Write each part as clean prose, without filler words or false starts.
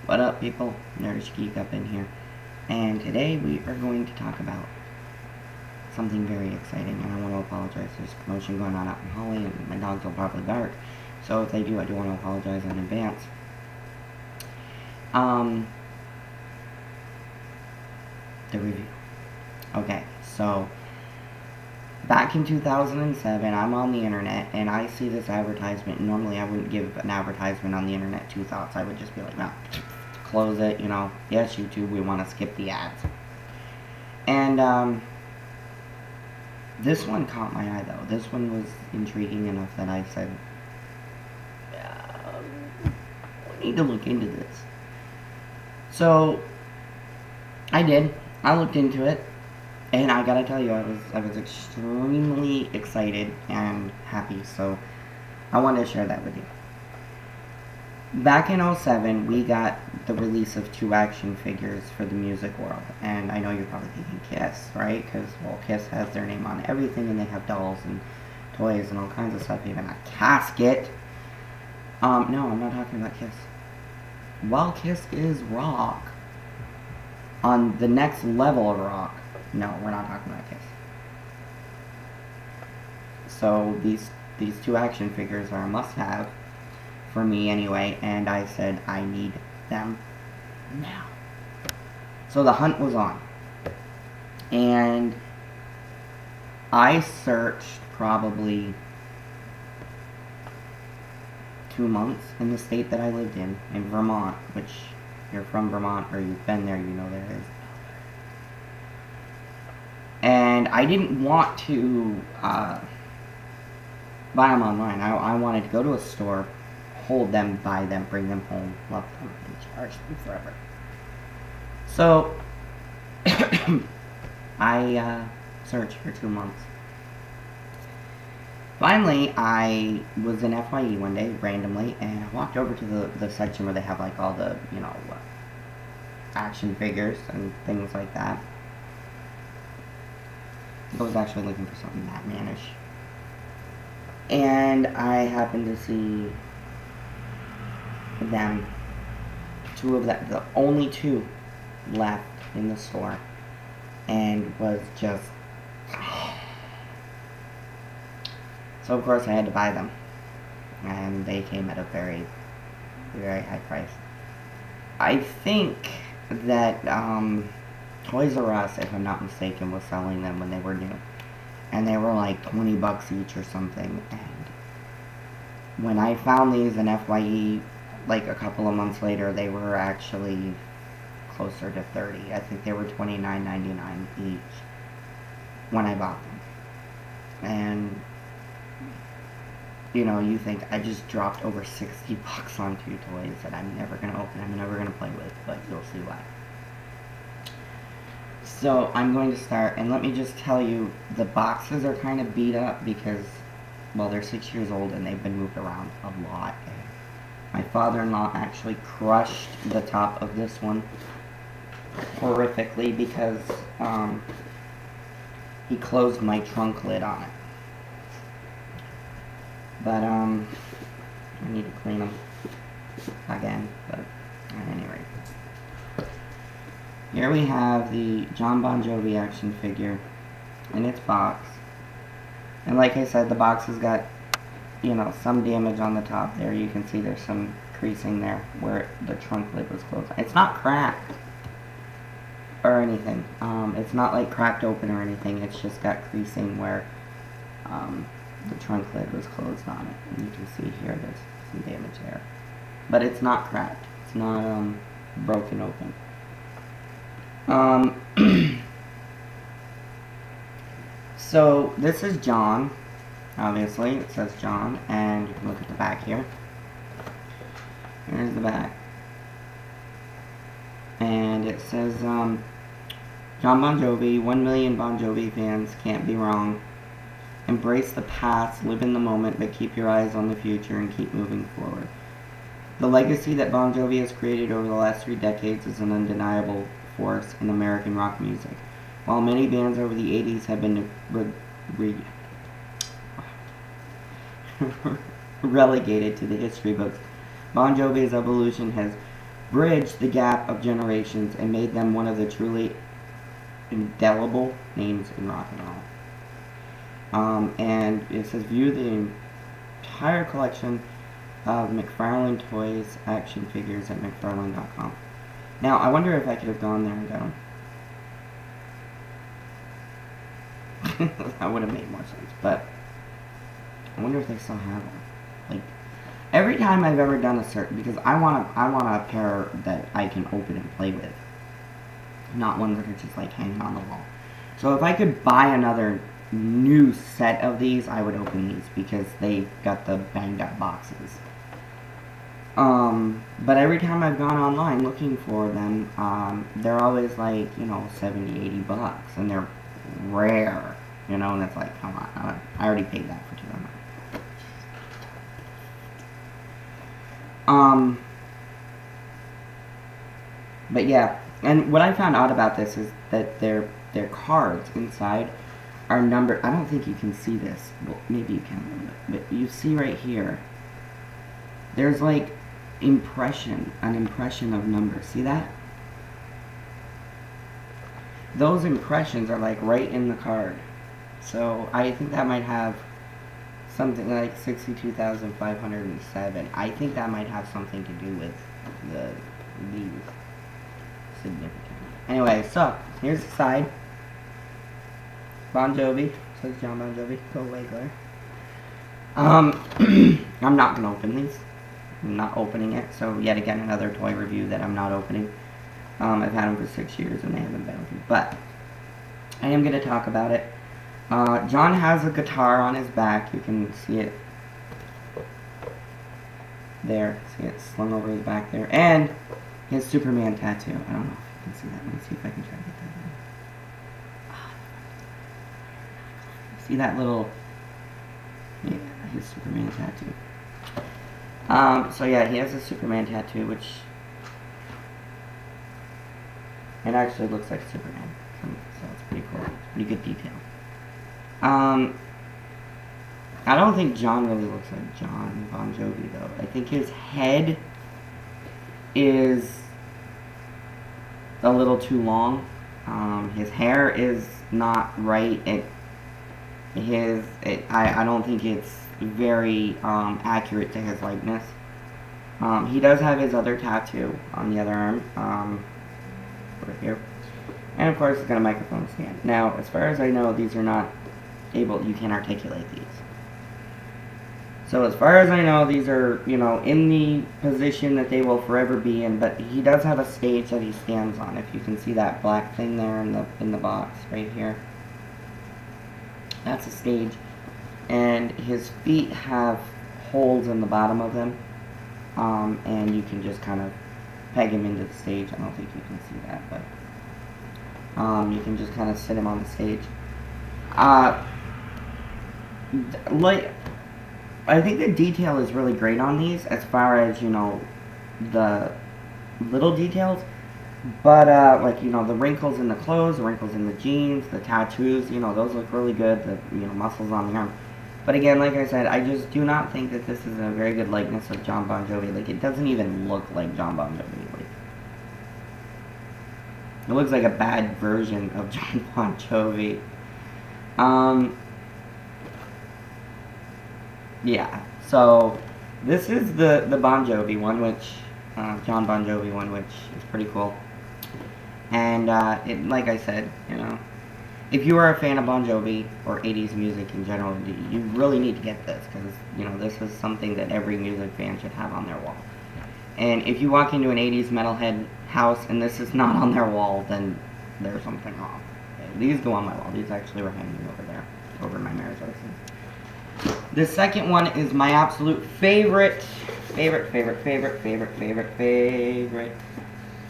What up, people? Nerdish Geek up in here. And today we are going to talk about something very exciting. And I want to apologize. There's commotion going on out in Holly, and my dogs will probably bark. So if they do, I do want to apologize in advance. The review. Okay, so back in 2007, I'm on the internet, and I see this advertisement. Normally, I wouldn't give an advertisement on the internet two thoughts. I would just be like, no, close it, you know. Yes, YouTube, we want to skip the ads. And this one caught my eye, though. This one was intriguing enough that I said, we need to look into this. So, I did. I looked into it. And I gotta tell you, I was extremely excited and happy, so I wanted to share that with you. Back in 2007, we got the release of 2 action figures for the music world. And I know you're probably thinking Kiss, right? Because, well, Kiss has their name on everything, and they have dolls and toys and all kinds of stuff, even a casket. No, I'm not talking about Kiss. While Kiss is rock, on the next level of rock, no, we're not talking about Kiss. So these 2 action figures are a must-have for me anyway, and I said I need them now. So the hunt was on, and I searched probably 2 months in the state that I lived in Vermont, which if you're from Vermont or you've been there, you know there is. And I didn't want to buy them online. I wanted to go to a store, hold them, buy them, bring them home, love them, and charge them forever. So, I searched for 2 months. Finally, I was in FYE one day, randomly, and I walked over to the section where they have, like, all the, you know, action figures and things like that. I was actually looking for something Batman-ish. And I happened to see them. 2 of them, the only 2 left in the store. And was just... So of course I had to buy them. And they came at a very, very high price. I think that, Toys R Us, if I'm not mistaken, was selling them when they were new. And they were like 20 bucks each or something. And when I found these in FYE, like a couple of months later, they were actually closer to 30. I think they were $29.99 each when I bought them. And, you know, you think I just dropped over 60 bucks on 2 toys that I'm never going to open, I'm never going to play with, but you'll see why. So, I'm going to start, and let me just tell you, the boxes are kind of beat up because, well, they're 6 years old and they've been moved around a lot. My father-in-law actually crushed the top of this one horrifically because he closed my trunk lid on it. But, I need to clean them again, but at any rate. Here we have the John Bon Jovi action figure in its box. And like I said, the box has got, you know, some damage on the top there. You can see there's some creasing there where the trunk lid was closed. It's not cracked or anything. It's not like cracked open or anything. It's just got creasing where the trunk lid was closed on it. And you can see here there's some damage there. But it's not cracked. It's not broken open. So this is John, obviously, it says John, and you can look at the back here. Here's the back. And it says, John Bon Jovi, 1 million Bon Jovi fans, can't be wrong. Embrace the past, live in the moment, but keep your eyes on the future and keep moving forward. The legacy that Bon Jovi has created over the last 3 decades is an undeniable force in American rock music. While many bands over the 80s have been relegated to the history books, Bon Jovi's evolution has bridged the gap of generations and made them one of the truly indelible names in rock and roll. And it says view the entire collection of McFarlane Toys action figures at McFarlane.com. Now, I wonder if I could have gone there and got them. That would have made more sense, but I wonder if they still have them. Like, every time I've ever done a search, because I want a pair that I can open and play with, not ones that are just like hanging on the wall. So if I could buy another new set of these, I would open these because they got the banged up boxes. But every time I've gone online looking for them, they're always like, you know, 70, 80 bucks, and they're rare, you know, and it's like, come on, I already paid that for 2 of them. But yeah, and what I found out about this is that their cards inside are numbered. I don't think you can see this. Well, maybe you can a little bit, but you see right here, there's like an impression of numbers. See that? Those impressions are like right in the card. So I think that might have something like 62,507. I think that might have something to do with these significant. Anyway, so here's the side. Bon Jovi, says John Bon Jovi. Go away, Claire. I'm not gonna open these. I'm not opening it. So yet again, another toy review that I'm not opening. I've had them for 6 years and they haven't been opened, but I am gonna talk about it. John has a guitar on his back. You can see it there. See it slung over his back there, and his Superman tattoo. I don't know if you can see that. Let me see if I can try to get that in. See that little, yeah, his Superman tattoo. So yeah, he has a Superman tattoo, which it actually looks like Superman. So it's pretty cool. It's pretty good detail. I don't think John really looks like John Bon Jovi though. I think his head is a little too long. His hair is not right. I don't think it's very accurate to his likeness. He does have his other tattoo on the other arm, over here, and of course he's got a microphone stand. Now, as far as I know, these are not able. You can't articulate these. So as far as I know, these are, you know, in the position that they will forever be in. But he does have a stage that he stands on. If you can see that black thing there in the box right here, that's a stage, and his feet have holes in the bottom of them, and you can just kind of peg him into the stage. I don't think you can see that, but you can just kind of sit him on the stage. Like, I think the detail is really great on these, as far as, you know, the little details, but like, you know, the wrinkles in the clothes, the wrinkles in the jeans, the tattoos, you know, those look really good. The, you know, muscles on the arm. But again, like I said, I just do not think that this is a very good likeness of John Bon Jovi. Like, it doesn't even look like John Bon Jovi. Like, it looks like a bad version of John Bon Jovi. Yeah, so this is the Bon Jovi one, which, John Bon Jovi one, which is pretty cool. And, like I said, you know, if you are a fan of Bon Jovi, or 80s music in general, you really need to get this, because, you know, this is something that every music fan should have on their wall. And if you walk into an 80s metalhead house and this is not on their wall, then there's something wrong. Okay, these go on my wall. These actually were hanging over there, over my marriage license. The second one is my absolute favorite.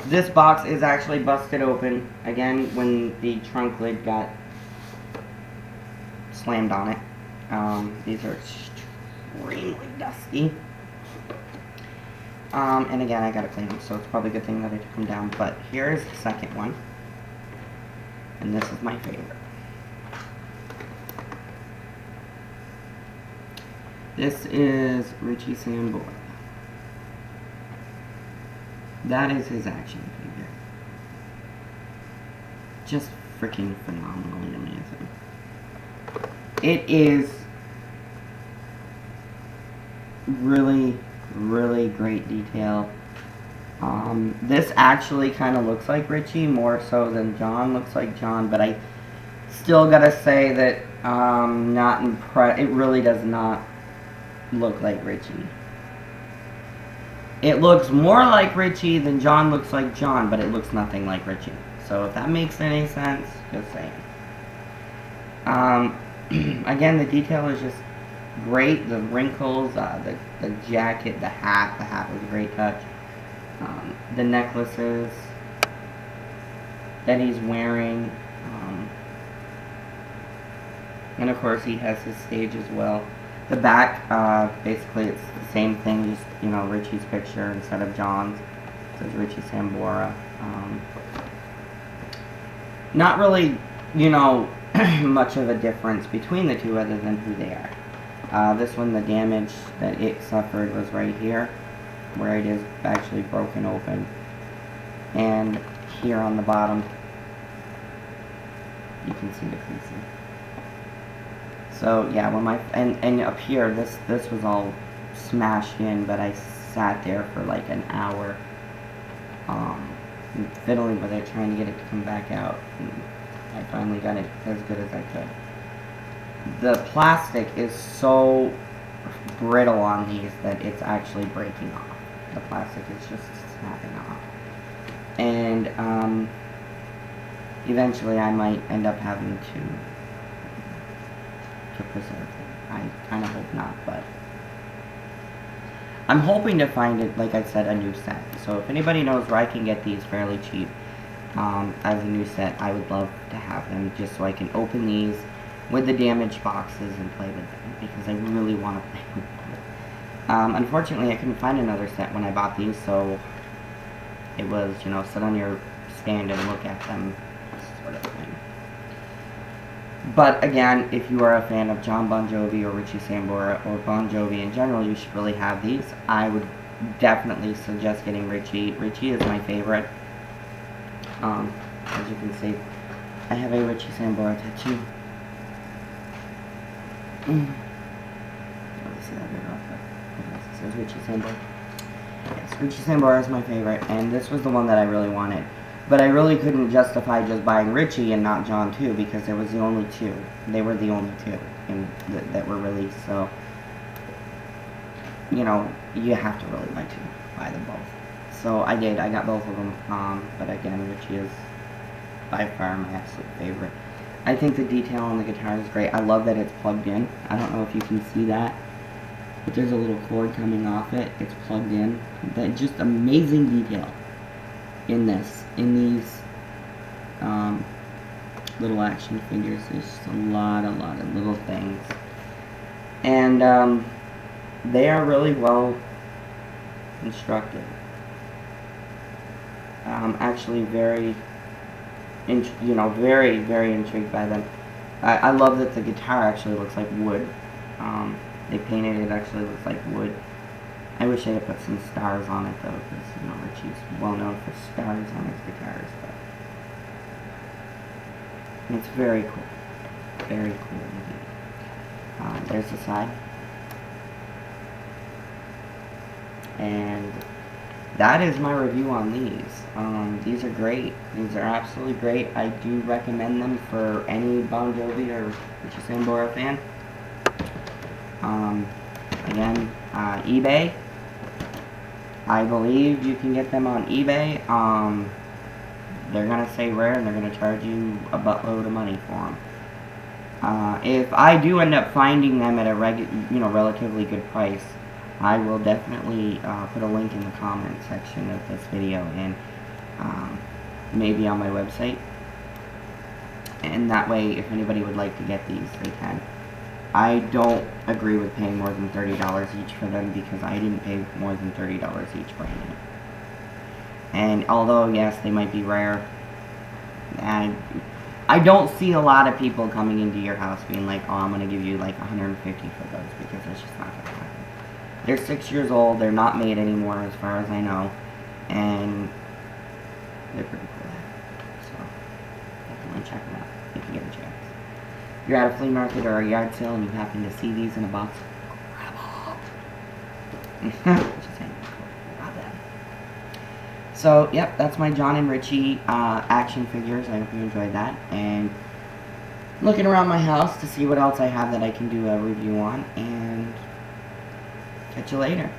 This box is actually busted open, again, when the trunk lid got slammed on it. These are extremely dusty. And again, I gotta clean them, so it's probably a good thing that I took them down. But here's the second one. And this is my favorite. This is Richie Sambora. that is his action figure. Just freaking phenomenally amazing. It is really, really great detail. This actually kind of looks like Richie more so than John looks like John, but I still gotta say that not impressed. It really does not look like Richie. It looks more like Richie than John looks like John, but it looks nothing like Richie. So if that makes any sense, just saying. Again, the detail is just great. The wrinkles, the jacket, the hat. The hat was a great touch. The necklaces that he's wearing. And of course he has his stage as well. The back, basically it's the same thing, just, you know, Richie's picture instead of John's. It says Richie Sambora. Not really, you know, much of a difference between the two other than who they are. This one, the damage that it suffered was right here, where it is actually broken open. And here on the bottom, you can see the creasing. So yeah, when my and up here, this was all smashed in, but I sat there for like an hour, fiddling with it, trying to get it to come back out. And I finally got it as good as I could. The plastic is so brittle on these that it's actually breaking off. The plastic is just snapping off, and eventually I might end up having to preserve it. I kind of hope not, but I'm hoping to find it, like I said, a new set. So if anybody knows where I can get these fairly cheap as a new set, I would love to have them, just so I can open these with the damaged boxes and play with them, because I really want to play with them. Unfortunately, I couldn't find another set when I bought these, so it was, you know, sit on your stand and look at them sort of thing. But again, if you are a fan of John Bon Jovi or Richie Sambora or Bon Jovi in general, you should really have these. I would definitely suggest getting Richie. Richie is my favorite. As you can see, I have a Richie Sambora tattoo. Let me see that here real quick. It says Richie Sambora. Yes, Richie Sambora is my favorite, and this was the one that I really wanted. But I really couldn't justify just buying Richie and not John too, because there was the only two. They were the only two that were released. So, you know, you have to really buy them both. So I did. I got both of them. But again, Richie is by far my absolute favorite. I think the detail on the guitar is great. I love that it's plugged in. I don't know if you can see that, but there's a little cord coming off it. It's plugged in. That just amazing detail in these little action figures. There's just a lot of little things, and they are really well constructed. Actually very very intrigued by them. I love that the guitar actually looks like wood. They painted it, actually looks like wood. I wish they had put some stars on it though, because, you know, Richie's well known for stars on his guitars, but it's very cool. Very cool indeed. There's the side. And that is my review on these. These are great. These are absolutely great. I do recommend them for any Bon Jovi or Richie Sambora fan. Again, eBay. I believe you can get them on eBay. They're gonna say rare, and they're gonna charge you a buttload of money for them. If I do end up finding them at a relatively good price, I will definitely put a link in the comment section of this video, and maybe on my website. And that way, if anybody would like to get these, they can. I don't agree with paying more than $30 each for them, because I didn't pay more than $30 each brand new. And although, yes, they might be rare, I don't see a lot of people coming into your house being like, oh, I'm going to give you like $150 for those, because that's just not going to happen. They're 6 years old, they're not made anymore as far as I know. and they're pretty cool. So definitely check them out if you get a chance. If you're at a flea market or a yard sale and you happen to see these in a box, grab them. Just saying, grab them. So, yep, that's my John and Richie action figures. I hope you enjoyed that. And looking around my house to see what else I have that I can do a review on. And catch you later.